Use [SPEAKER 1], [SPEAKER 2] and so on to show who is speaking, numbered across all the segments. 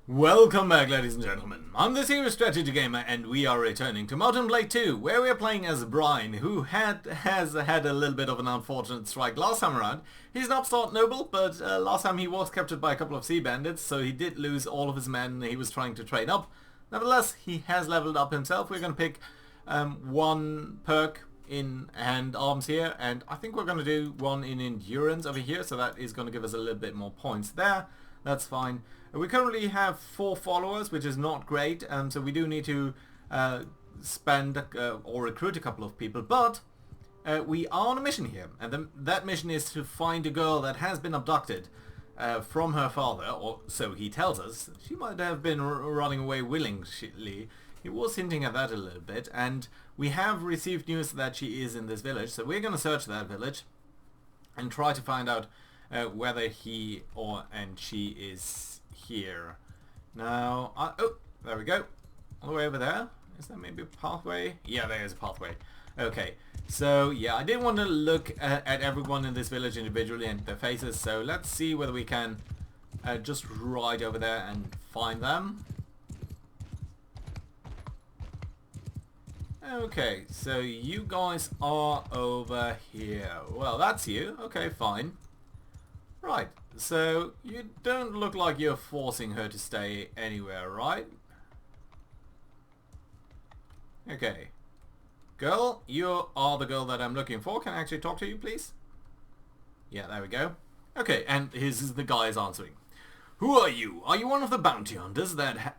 [SPEAKER 1] Welcome back, ladies and gentlemen. I'm the Serious Strategy Gamer, and we are returning to Mountain Blade 2, where we are playing as Brian, who has had a little bit of an unfortunate strike last time around. He's an upstart noble, but last time he was captured by a couple of sea bandits, so he did lose all of his men he was trying to train up. Nevertheless, he has leveled up himself. We're going to pick one perk in hand arms here, and I think we're going to do one in endurance over here, so that is going to give us a little bit more points there. That's fine. We currently have 4 followers, which is not great, so we do need to spend or recruit a couple of people, but we are on a mission here, and that mission is to find a girl that has been abducted from her father, or so he tells us. She might have been running away willingly. He was hinting at that a little bit, and we have received news that she is in this village, so we're going to search that village and try to find out whether he and she is here. Now, oh, there we go. All the way over there. Is there maybe a pathway? Yeah, there is a pathway. Okay, so yeah, I didn't want to look at everyone in this village individually and their faces, so let's see whether we can just ride over there and find them. Okay, so you guys are over here. Well, that's you. Okay, fine. Right, so you don't look like you're forcing her to stay anywhere, right? Okay. Girl, you are the girl that I'm looking for. Can I actually talk to you, please? Yeah, there we go. Okay, and this is the guy is answering. Who are you? Are you one of the bounty hunters that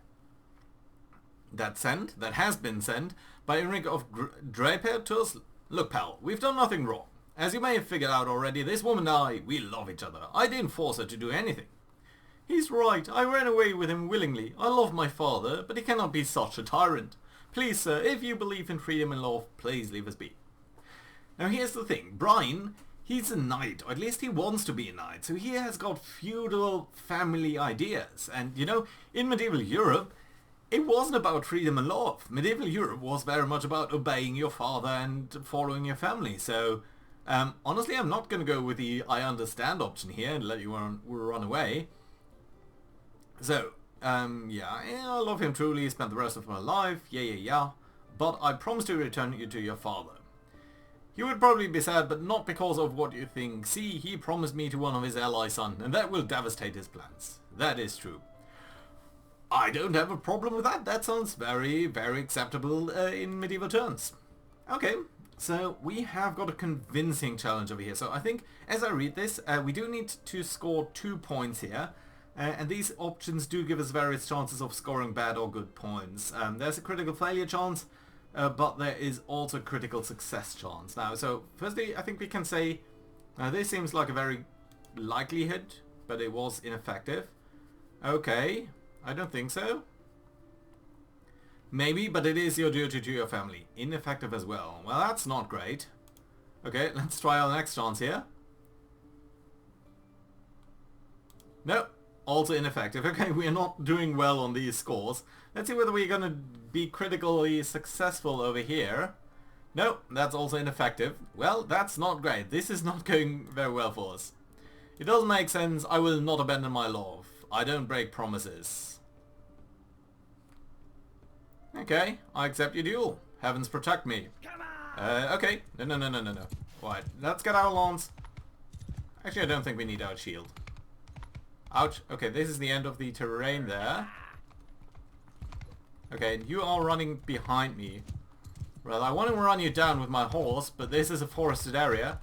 [SPEAKER 1] has been sent by Enric of Draper to us? Look, pal, we've done nothing wrong. As you may have figured out already, this woman and I, we love each other. I didn't force her to do anything. He's right. I ran away with him willingly. I love my father, but he cannot be such a tyrant. Please, sir, if you believe in freedom and law, please leave us be. Now here's the thing. Brian, he's a knight, or at least he wants to be a knight, so he has got feudal family ideas. And, you know, in medieval Europe, it wasn't about freedom and law. Medieval Europe was very much about obeying your father and following your family, so honestly, I'm not going to go with the I understand option here and let you run away. So, yeah, I love him truly, spent the rest of my life, yeah, but I promise to return you to your father. He would probably be sad, but not because of what you think. See, he promised me to one of his ally son, and that will devastate his plans. That is true. I don't have a problem with that. That sounds very, very acceptable in medieval terms. Okay. So we have got a convincing challenge over here. So I think as I read this, we do need to score 2 points here. And these options do give us various chances of scoring bad or good points. There's a critical failure chance, but there is also a critical success chance. Now, so firstly, I think we can say this seems like a very likely hit, but it was ineffective. Okay, I don't think so. Maybe, but it is your duty to your family. Ineffective as well. Well, that's not great. Okay, let's try our next chance here. Nope, also ineffective. Okay, we are not doing well on these scores. Let's see whether we're going to be critically successful over here. Nope, that's also ineffective. Well, that's not great. This is not going very well for us. It doesn't make sense. I will not abandon my love. I don't break promises. Okay, I accept your duel. Heavens protect me. Okay. No. Right, let's get our lance. Actually, I don't think we need our shield. Ouch. Okay, this is the end of the terrain there. Okay, you are running behind me. Well, I want to run you down with my horse, but this is a forested area.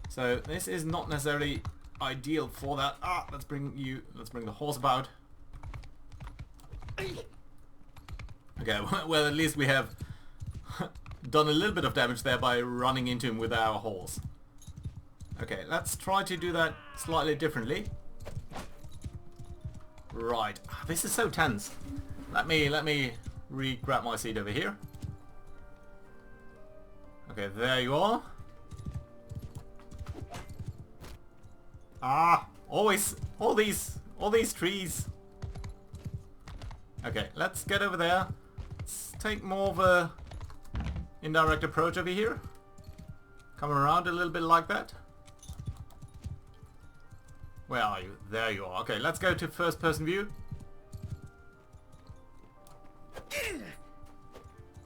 [SPEAKER 1] So this is not necessarily ideal for that. Let's bring the horse about. Okay, well at least we have done a little bit of damage there by running into him with our horse. Okay, let's try to do that slightly differently. Right, this is so tense. Let me re-grab my seat over here. Okay, there you are. Always all these trees. Okay, let's get over there. Let's take more of a indirect approach over here. Come around a little bit like that. Where are you? There you are. Okay, let's go to first person view.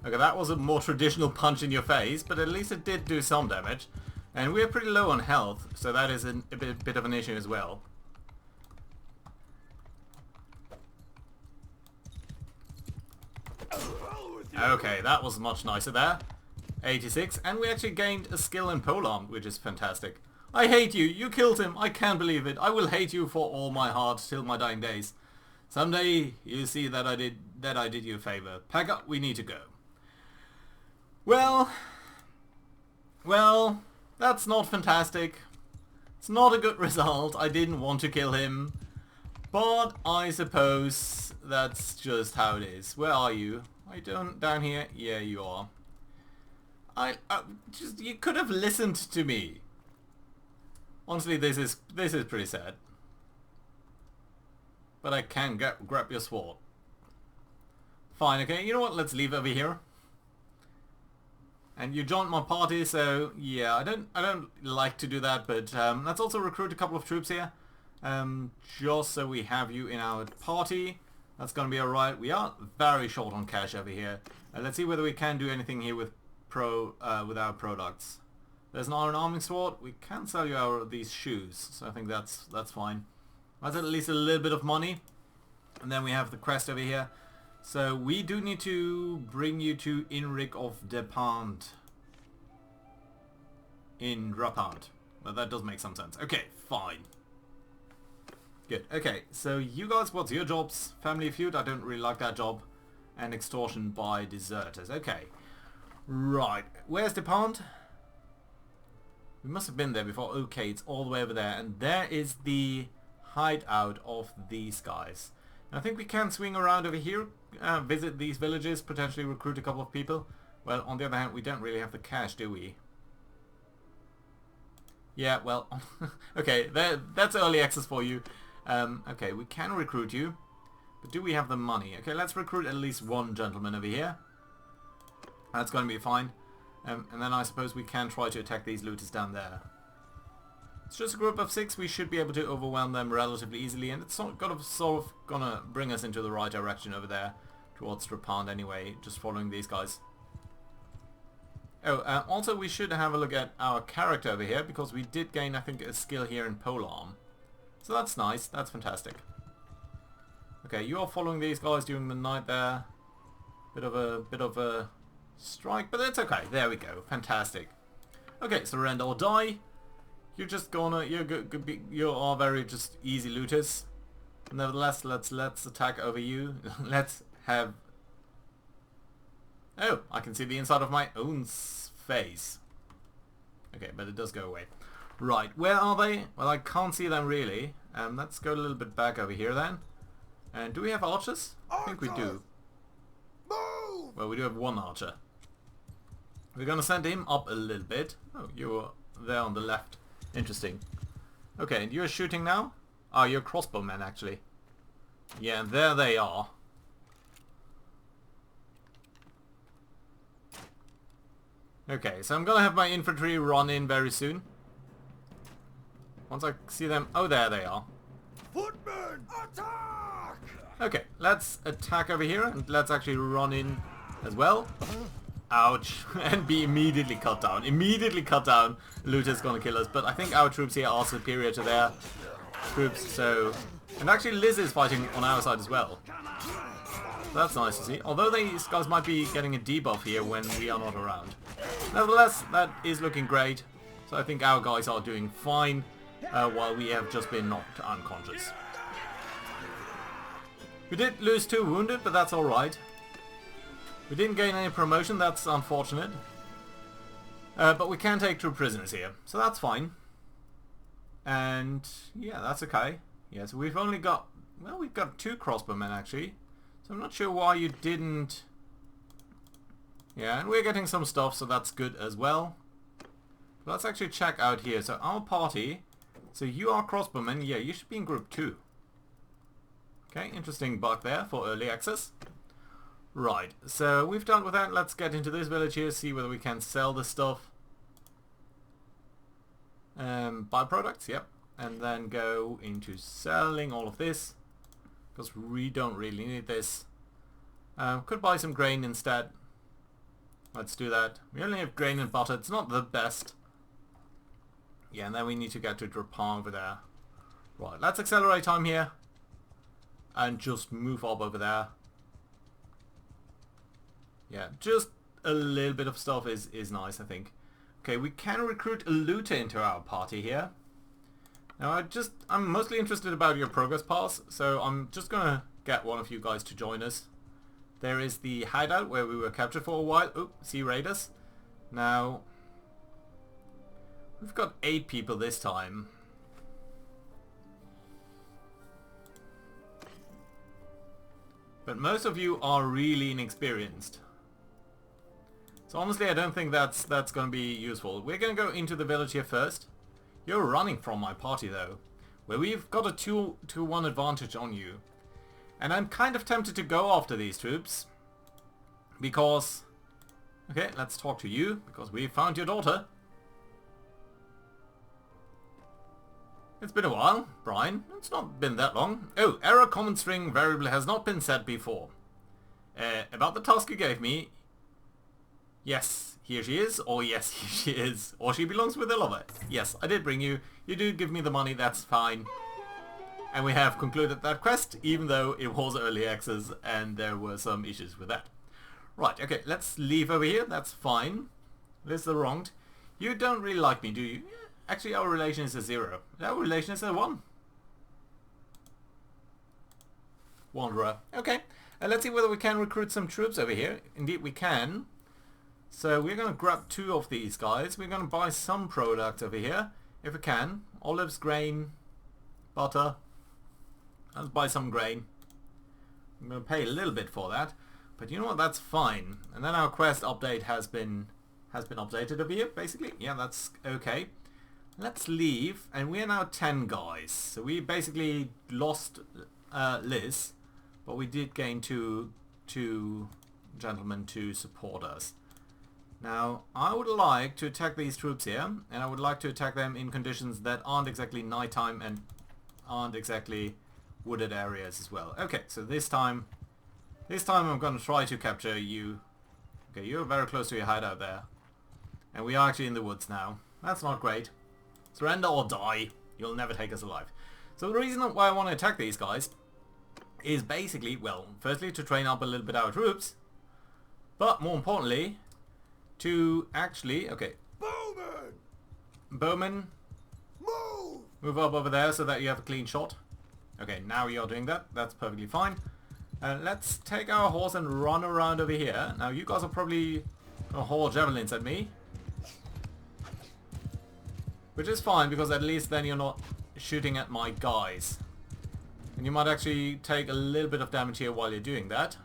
[SPEAKER 1] Okay, that was a more traditional punch in your face, but at least it did do some damage. And we're pretty low on health, so that is a bit of an issue as well. Okay, that was much nicer there. 86, and we actually gained a skill in polearm, which is fantastic. I hate you! You killed him! I can't believe it! I will hate you for all my heart till my dying days. Someday you see that I did you a favor. Pack up, we need to go. Well, that's not fantastic. It's not a good result. I didn't want to kill him. But I suppose that's just how it is. Where are you? Are you down here? Yeah, you are. You could have listened to me. Honestly, this is pretty sad. But I can grab your sword. Fine, okay. You know what? Let's leave over here. And you joined my party, so yeah, I don't like to do that, but let's also recruit a couple of troops here. Just so we have you in our party. That's gonna be alright. We are very short on cash over here. Let's see whether we can do anything here with our products. There's an iron arming sword. We can sell you these shoes, so I think that's fine. That's at least a little bit of money. And then we have the crest over here. So we do need to bring you to Inrig of Depant. In Rapant. Well, that does make some sense. Okay, fine. Good. Okay, so you guys, what's your jobs? Family feud, I don't really like that job. And extortion by deserters. Okay. Right. Where's Depant? We must have been there before. Okay, it's all the way over there. And there is the hideout of these guys. And I think we can swing around over here, visit these villages, potentially recruit a couple of people. Well, on the other hand, we don't really have the cash, do we? Yeah, well, okay, that's early access for you. Okay, we can recruit you, but do we have the money? Okay, let's recruit at least one gentleman over here. That's going to be fine. And then I suppose we can try to attack these looters down there. It's just a group of 6. We should be able to overwhelm them relatively easily, and it's not sort of gonna bring us into the right direction over there towards Trapand anyway, just following these guys. Oh, also we should have a look at our character over here, because we did gain, I think, a skill here in polearm. So that's nice. That's fantastic. Okay, you are following these guys during the night there. Bit of a strike, but that's okay. There we go. Fantastic. Okay, surrender or die. You're just gonna, you are very just easy looters. Nevertheless, let's attack over you. Let's have. Oh, I can see the inside of my own face. Okay, but it does go away. Right, where are they? Well, I can't see them really. Let's go a little bit back over here then. And do we have archers? I think we do.
[SPEAKER 2] Move!
[SPEAKER 1] Well, we do have one archer. We're gonna send him up a little bit. Oh, you're there on the left. Interesting. Okay, and you're shooting now? Oh, you're crossbowmen actually. Yeah, there they are. Okay, so I'm gonna have my infantry run in very soon. Once I see them... Oh, there they are.
[SPEAKER 2] Footmen, attack!
[SPEAKER 1] Okay, let's attack over here and let's actually run in as well. Ouch. And be immediately cut down. Immediately cut down. Looter's gonna kill us. But I think our troops here are superior to their troops, so... And actually Liz is fighting on our side as well. So that's nice to see. Although these guys might be getting a debuff here when we are not around. Nevertheless, that is looking great. So I think our guys are doing fine, while we have just been knocked unconscious. We did lose 2 wounded, but that's alright. We didn't gain any promotion, that's unfortunate. But we can take 2 prisoners here, so that's fine. And yeah, that's okay. Yeah, so we've only got... Well, we've got 2 crossbowmen actually. So I'm not sure why you didn't... Yeah, and we're getting some stuff, so that's good as well. But let's actually check out here. So our party... So you are crossbowmen. Yeah, you should be in group 2. Okay, interesting bug there for early access. Right, so we've done with that. Let's get into this village here, see whether we can sell the stuff. Byproducts, yep. And then go into selling all of this, because we don't really need this. Could buy some grain instead. Let's do that. We only have grain and butter. It's not the best. Yeah, and then we need to get to Drapan over there. Right, let's accelerate time here. And just move up over there. Yeah, just a little bit of stuff is nice, I think. Okay, we can recruit a looter into our party here. Now, I'm mostly interested about your progress pass, so I'm just gonna get one of you guys to join us. There is the hideout where we were captured for a while. Oh, sea raiders. Now, we've got 8 people this time. But most of you are really inexperienced. So honestly, I don't think that's going to be useful. We're going to go into the village here first. You're running from my party though, where we've got a 2-1 advantage on you. And I'm kind of tempted to go after these troops. Because... Okay, let's talk to you, because we found your daughter. It's been a while, Brian. It's not been that long. Oh, error common string variable has not been set before. About the task you gave me... Yes, here she is, or yes, here she is. Or she belongs with a lover. Yes, I did bring you. You do give me the money, that's fine. And we have concluded that quest, even though it was early access and there were some issues with that. Right, okay, let's leave over here. That's fine. This is the wronged. You don't really like me, do you? Actually, our relation is a 0. Our relation is a 1. Wanderer. Okay, let's see whether we can recruit some troops over here. Indeed, we can. So we're going to grab 2 of these guys. We're going to buy some products over here, if we can. Olives, grain, butter. Let's buy some grain. I'm going to pay a little bit for that. But you know what, that's fine. And then our quest update has been updated over here, basically. Yeah, that's okay. Let's leave, and we are now 10 guys. So we basically lost Liz, but we did gain two gentlemen to support us. Now, I would like to attack these troops here, and I would like to attack them in conditions that aren't exactly nighttime and aren't exactly wooded areas as well. Okay, so this time I'm going to try to capture you. Okay, you're very close to your hideout there. And we are actually in the woods now. That's not great. Surrender or die. You'll never take us alive. So the reason why I want to attack these guys is basically, well, firstly to train up a little bit our troops, but more importantly, to actually, okay, Bowman, move up over there so that you have a clean shot. Okay, now you're doing that. That's perfectly fine. Let's take our horse and run around over here. Now you guys are probably going to haul javelins at me. Which is fine, because at least then you're not shooting at my guys. And you might actually take a little bit of damage here while you're doing that.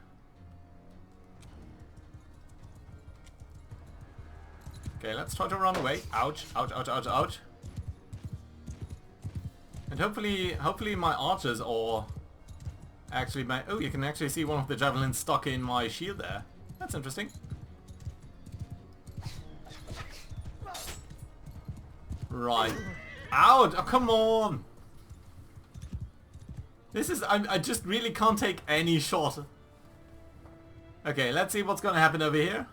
[SPEAKER 1] Okay, let's try to run away. Ouch, ouch, ouch, ouch, ouch. And hopefully my archers or actually my... Oh, you can actually see one of the javelins stuck in my shield there. That's interesting. Right. Ouch! Oh, come on! This is... I just really can't take any shot. Okay, let's see what's gonna happen over here.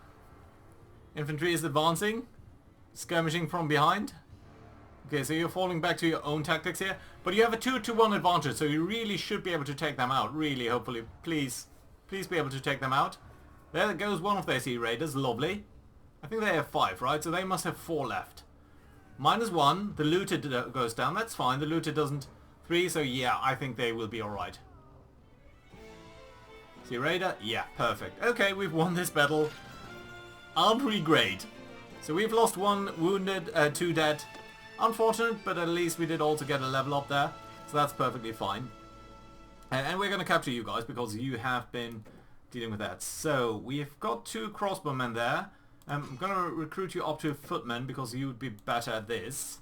[SPEAKER 1] Infantry is advancing. Skirmishing from behind. Okay, so you're falling back to your own tactics here. But you have a 2-1 advantage, so you really should be able to take them out. Really, hopefully. Please. Please be able to take them out. There goes one of their sea raiders. Lovely. I think they have 5, right? So they must have 4 left. -1. The looter goes down. That's fine. The looter doesn't. 3, so yeah, I think they will be alright. Sea raider? Yeah, perfect. Okay, we've won this battle. Aren't we great? So we've lost 1 wounded, 2 dead. Unfortunate, but at least we did also get a level up there. So that's perfectly fine. And we're going to capture you guys because you have been dealing with that. So we've got 2 crossbowmen there. I'm going to recruit you up to footmen because you would be better at this.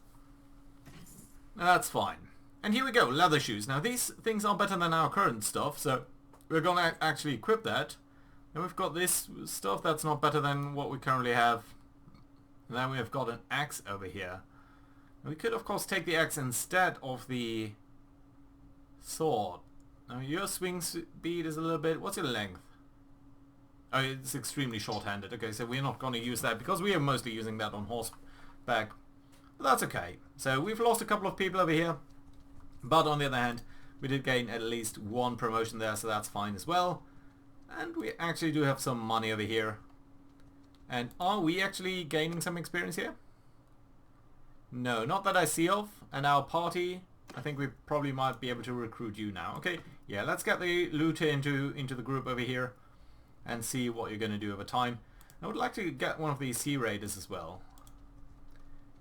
[SPEAKER 1] That's fine. And here we go, leather shoes. Now these things are better than our current stuff, so we're going to actually equip that. And we've got this stuff that's not better than what we currently have. And then we've got an axe over here. We could of course take the axe instead of the sword. Now your swing speed is a little bit... What's your length? Oh, it's extremely short-handed. Okay, so we're not going to use that because we are mostly using that on horseback. But that's okay. So we've lost a couple of people over here. But on the other hand, we did gain at least one promotion there, so that's fine as well. And we actually do have some money over here. And are we actually gaining some experience here? No, not that I see of. And our party, I think we probably might be able to recruit you now. Okay, yeah, let's get the looter into the group over here and see what you're going to do over time. I would like to get one of these sea raiders as well.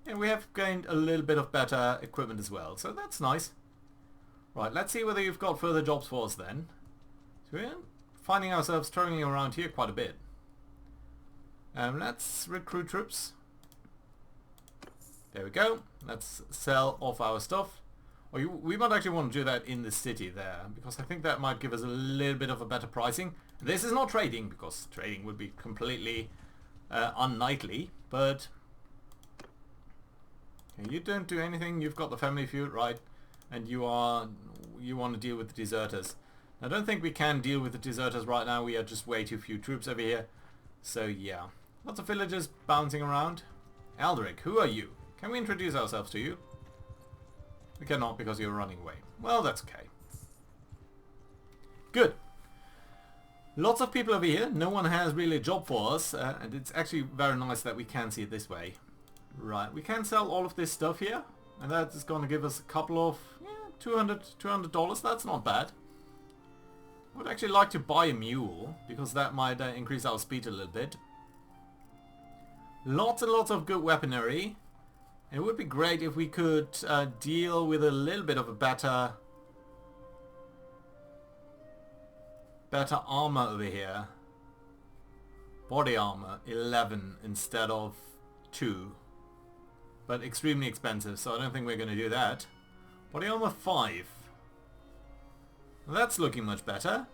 [SPEAKER 1] And we have gained a little bit of better equipment as well, so that's nice. Right, let's see whether you've got further jobs for us then. So we're finding ourselves struggling around here quite a bit. Let's recruit troops. There we go. Let's sell off our stuff. Or we might actually want to do that in the city there, because I think that might give us a little bit of a better pricing. This is not trading, because trading would be completely unknightly, but you don't do anything. You've got the family feud, right? And you want to deal with the deserters. I don't think we can deal with the deserters right now. We are just way too few troops over here. So yeah, lots of villagers bouncing around. Aldrich, who are you? Can we introduce ourselves to you? We cannot because you're running away. Well, that's okay. Good. Lots of people over here. No one has really a job for us. And it's actually very nice that we can see it this way. Right, we can sell all of this stuff here. And that is going to give us a couple of $200. That's not bad. I would actually like to buy a mule, because that might increase our speed a little bit. Lots and lots of good weaponry. It would be great if we could deal with a little bit of a better armor over here. Body armor 11 instead of 2. But extremely expensive, so I don't think we're going to do that. Body armor 5. That's looking much better.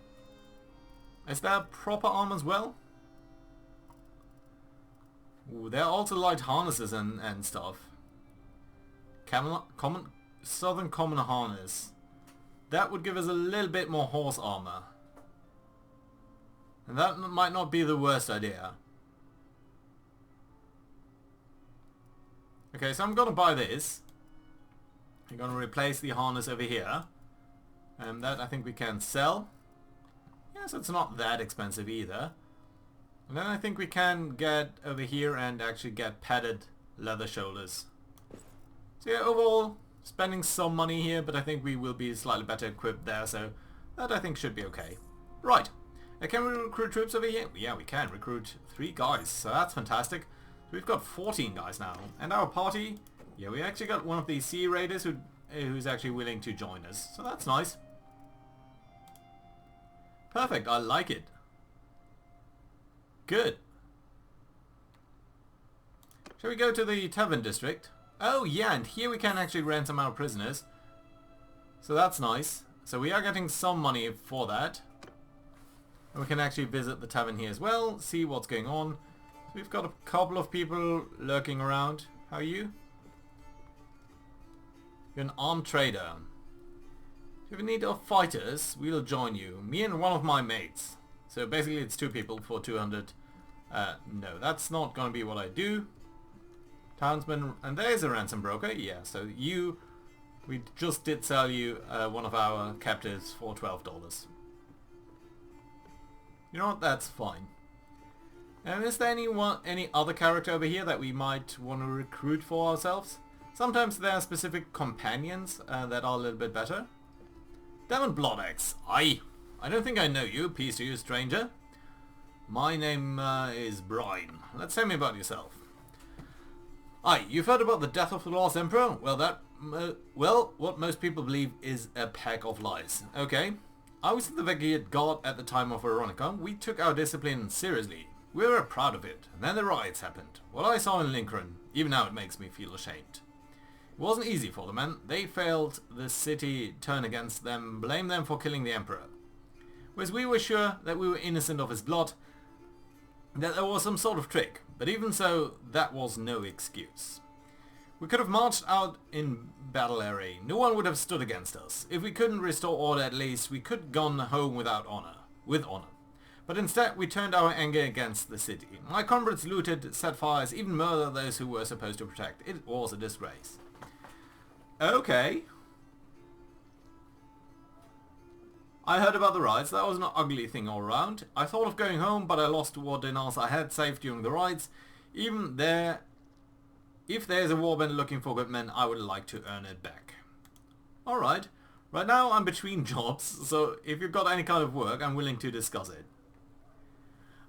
[SPEAKER 1] Is there proper armor as well? Ooh, there are also light harnesses and stuff. Southern common harness. That would give us a little bit more horse armor. And that might not be the worst idea. Okay, so I'm going to buy this. I'm going to replace the harness over here. And that I think we can sell. Yes, it's not that expensive either. And then I think we can get over here and actually get padded leather shoulders. So yeah, overall, spending some money here, but I think we will be slightly better equipped there, so that I think should be okay. Right. Can we recruit troops over here? Yeah, we can recruit 3 guys, so that's fantastic. So we've got 14 guys now. And our party, yeah, we actually got one of these sea raiders who's actually willing to join us, so that's nice. Perfect, I like it. Good. Shall we go to the tavern district? Oh yeah, and here we can actually ransom our prisoners. So that's nice. So we are getting some money for that. And we can actually visit the tavern here as well, see what's going on. So we've got a couple of people lurking around. How are you? You're an armed trader. If you need of fighters, we'll join you. Me and one of my mates. So basically it's 2 people for 200. No, that's not going to be what I do. Townsman, and there's a ransom broker. Yeah, so we just did sell you one of our captives for $12. You know what, that's fine. And is there any other character over here that we might want to recruit for ourselves? Sometimes there are specific companions that are a little bit better. Damn Bloodaxe, I don't think I know you, peace to you, stranger. My name is Brian. Let's tell me about yourself. Aye, you've heard about the death of the last emperor? Well, what most people believe is a pack of lies. Okay, I was in the Vigilate Guard at the time of Veronica. We took our discipline seriously. We were proud of it. And then the riots happened. What I saw in Lincoln, even now it makes me feel ashamed. It wasn't easy for the men. They failed the city, turn against them, blame them for killing the emperor. Whereas we were sure that we were innocent of his blood, that there was some sort of trick, but even so, that was no excuse. We could have marched out in battle array. No one would have stood against us. If we couldn't restore order, at least we could have gone home with honor. But But instead we turned our anger against the city. My comrades looted, set fires, even murdered those who were supposed to protect. It was a disgrace. Okay. I heard about the riots. That was an ugly thing all around. I thought of going home, but I lost what dinars I had saved during the riots. Even there, if there's a warband looking for good men, I would like to earn it back. Alright. Right now I'm between jobs, so if you've got any kind of work, I'm willing to discuss it.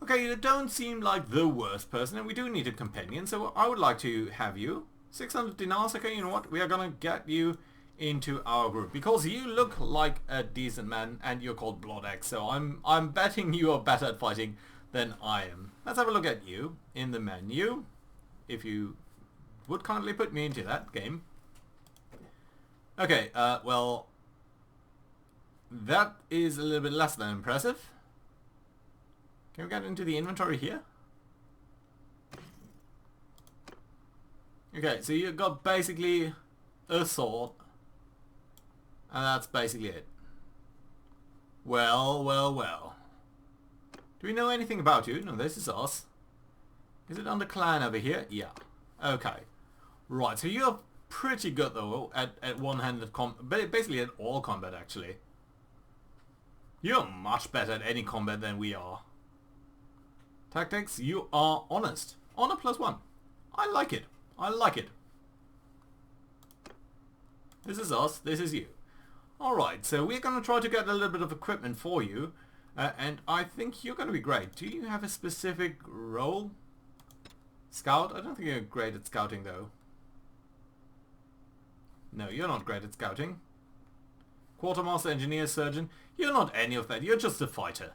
[SPEAKER 1] Okay, you don't seem like the worst person, and we do need a companion, so I would like to have you. 600 dinars, okay, you know what? We are gonna get you into our group, because you look like a decent man, and you're called Blood X, so I'm betting you are better at fighting than I am. Let's have a look at you in the menu, if you would kindly put me into that game. Okay, well, that is a little bit less than impressive. Can we get into the inventory here? Okay, so you got basically a sword. And that's basically it. Well, well, well. Do we know anything about you? No, this is us. Is it under clan over here? Yeah. Okay. Right, so you're pretty good though at one-handed combat. Basically at all combat actually. You're much better at any combat than we are. Tactics, you are honest. Honor +1. I like it. I like it. This is us. This is you. Alright, so we're going to try to get a little bit of equipment for you. And I think you're going to be great. Do you have a specific role? Scout? I don't think you're great at scouting though. No, you're not great at scouting. Quartermaster, engineer, surgeon. You're not any of that. You're just a fighter.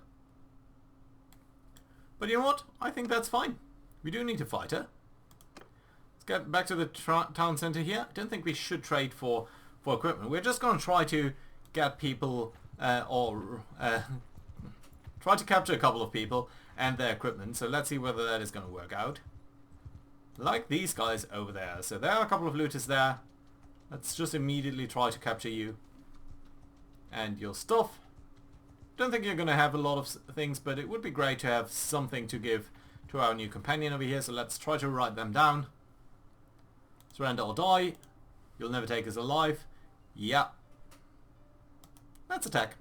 [SPEAKER 1] But you know what? I think that's fine. We do need a fighter. Let's get back to the town center here. I don't think we should trade for equipment. We're just going to try to get people try to capture a couple of people and their equipment. So let's see whether that is going to work out. Like these guys over there. So there are a couple of looters there. Let's just immediately try to capture you and your stuff. Don't think you're going to have a lot of things, but it would be great to have something to give to our new companion over here. So let's try to write them down. Surrender or die. You'll never take us alive. Yeah. Let's attack.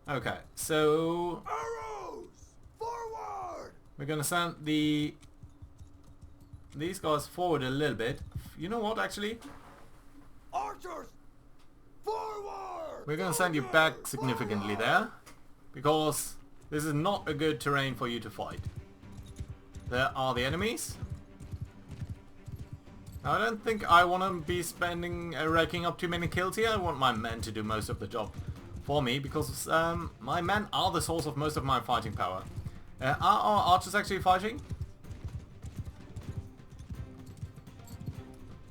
[SPEAKER 1] Okay, so
[SPEAKER 2] Arrows! Forward!
[SPEAKER 1] we're going to send these guys forward a little bit. You know what, actually?
[SPEAKER 2] Archers! Forward!
[SPEAKER 1] We're going to send you back significantly there, because this is not a good terrain for you to fight. There are the enemies. Now, I don't think I want to be racking up too many kills here. I want my men to do most of the job for me, because my men are the source of most of my fighting power. Are our archers actually fighting?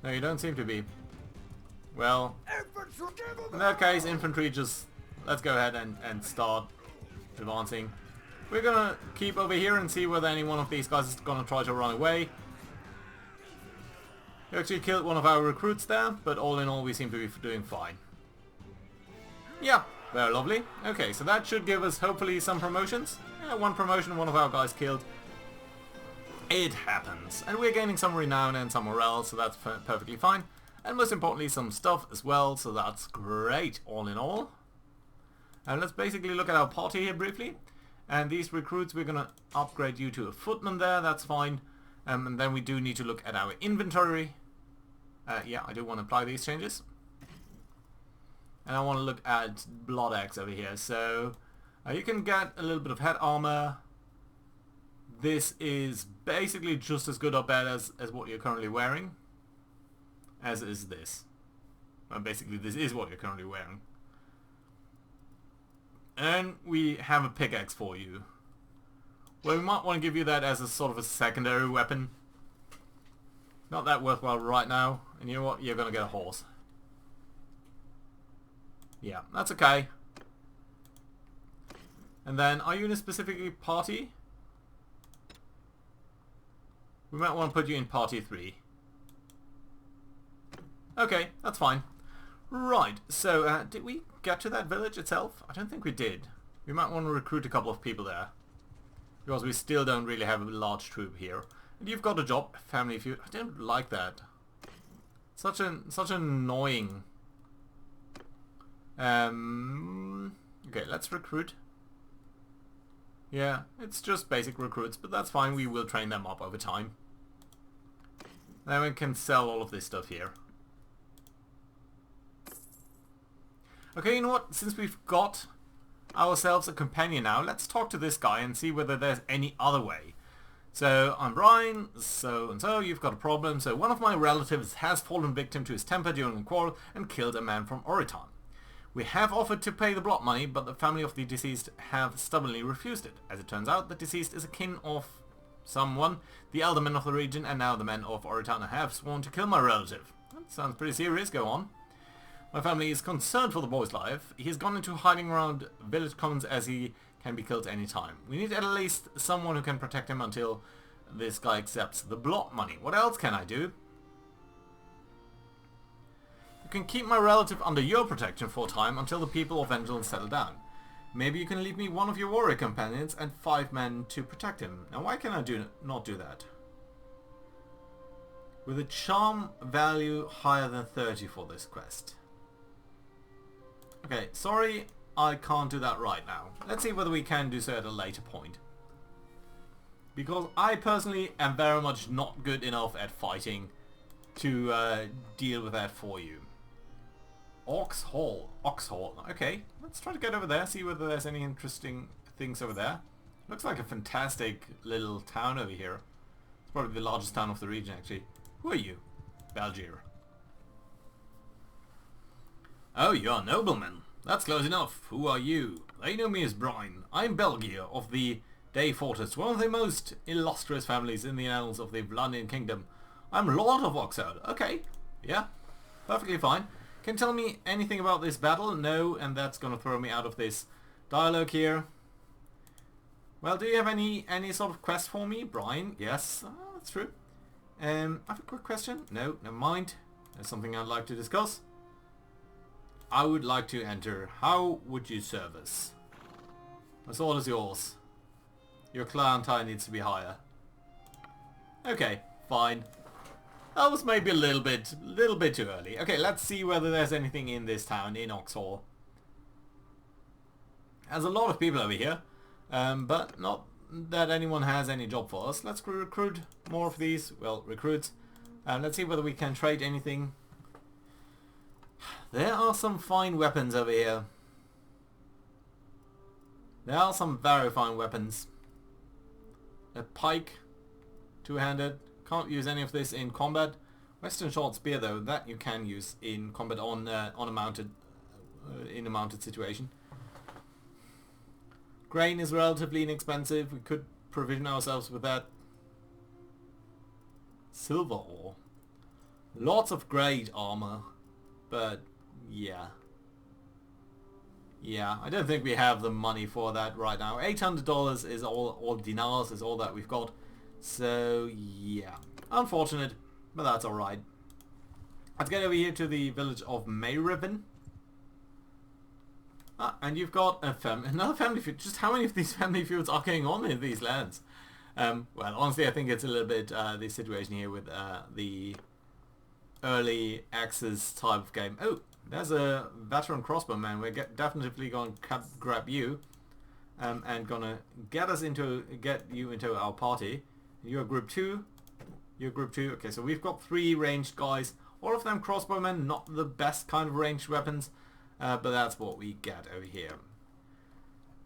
[SPEAKER 1] No, you don't seem to be. Well, in that case, infantry, just let's go ahead and start advancing. We're gonna keep over here and see whether any one of these guys is gonna try to run away. We actually killed one of our recruits there, but all in all we seem to be doing fine. Yeah, very lovely. Okay, so that should give us hopefully some promotions. Yeah, one promotion, one of our guys killed. It happens. And we're gaining some renown and some morale, so that's perfectly fine. And most importantly, some stuff as well, so that's great all in all. And let's basically look at our party here briefly. And these recruits, we're going to upgrade you to a footman there, that's fine. And then we do need to look at our inventory. Yeah, I do want to apply these changes. And I want to look at Blood Axe over here. So you can get a little bit of head armor. This is basically just as good or bad as what you're currently wearing. As is this. Well, basically this is what you're currently wearing. And we have a pickaxe for you. Well, we might want to give you that as a sort of a secondary weapon. Not that worthwhile right now. And you know what? You're going to get a horse. Yeah, that's okay. And then, are you in a specific party? We might want to put you in party 3. Okay, that's fine. Right, so did we get to that village itself? I don't think we did. We might want to recruit a couple of people there. Because we still don't really have a large troop here. And you've got a job, family feud. I don't like that. Such an annoying. Okay, let's recruit. Yeah, it's just basic recruits, but that's fine. We will train them up over time. Then we can sell all of this stuff here. Okay, you know what? Since we've got ourselves a companion now, let's talk to this guy and see whether there's any other way. So, I'm Brian, so and so, you've got a problem. So, one of my relatives has fallen victim to his temper during a quarrel and killed a man from Oriton. We have offered to pay the blood money, but the family of the deceased have stubbornly refused it. As it turns out, the deceased is a kin of someone, the elder men of the region, and now the men of Oritana have sworn to kill my relative. That sounds pretty serious, go on. My family is concerned for the boy's life. He has gone into hiding around village commons as he can be killed any time. We need at least someone who can protect him until this guy accepts the blood money. What else can I do? You can keep my relative under your protection for a time until the people of Vengeance settle down. Maybe you can leave me one of your warrior companions and 5 men to protect him. Now why can I not do that? With a charm value higher than 30 for this quest. Okay, sorry, I can't do that right now. Let's see whether we can do so at a later point. Because I personally am very much not good enough at fighting to deal with that for you. Oxhall. Okay, let's try to get over there, see whether there's any interesting things over there. Looks like a fantastic little town over here. It's probably the largest town of the region, actually. Who are you? Belgier. Oh, you're a nobleman. That's close enough. Who are you? They know me as Brian. I'm Belgier of the Day Fortress, one of the most illustrious families in the annals of the Vlandian Kingdom. I'm Lord of Oxhall. Okay. Yeah. Perfectly fine. Can you tell me anything about this battle? No, and that's gonna throw me out of this dialogue here. Well, do you have any sort of quest for me, Brian? Yes, that's true. I have a quick question. No, never mind. There's something I'd like to discuss. I would like to enter. How would you serve us? The sword is yours. Your clientele needs to be higher. Okay, fine. That was maybe a little bit too early. Okay, let's see whether there's anything in this town, in Oxhall. There's a lot of people over here, but not that anyone has any job for us. Let's recruit more of these, well, recruits. Let's see whether we can trade anything. There are some fine weapons over here. There are some very fine weapons. A pike, two-handed. Can't use any of this in combat. Western short spear though, that you can use in combat on a mounted in a mounted situation. Grain is relatively inexpensive. We could provision ourselves with that. Silver ore. Lots of great armor, but yeah. Yeah, I don't think we have the money for that right now. $800 is all dinars is all that we've got. So, yeah. Unfortunate, but that's alright. Let's get over here to the village of Mayriven. Ah, and you've got another family feud. Just how many of these family feuds are going on in these lands? Well, honestly, I think it's a little bit the situation here with the early access type of game. Oh, there's a veteran crossbowman. We're definitely going to grab you and gonna get you into our party. You're group 2. You're group 2. Okay, so we've got 3 ranged guys. All of them crossbowmen, not the best kind of ranged weapons, but that's what we get over here.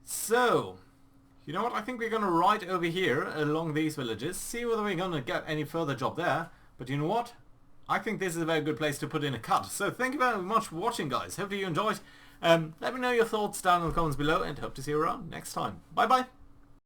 [SPEAKER 1] So, you know what? I think we're going to ride over here along these villages, see whether we're going to get any further job there. But you know what? I think this is a very good place to put in a cut. So thank you very much for watching, guys. Hopefully you enjoyed. Let me know your thoughts down in the comments below and hope to see you around next time. Bye bye.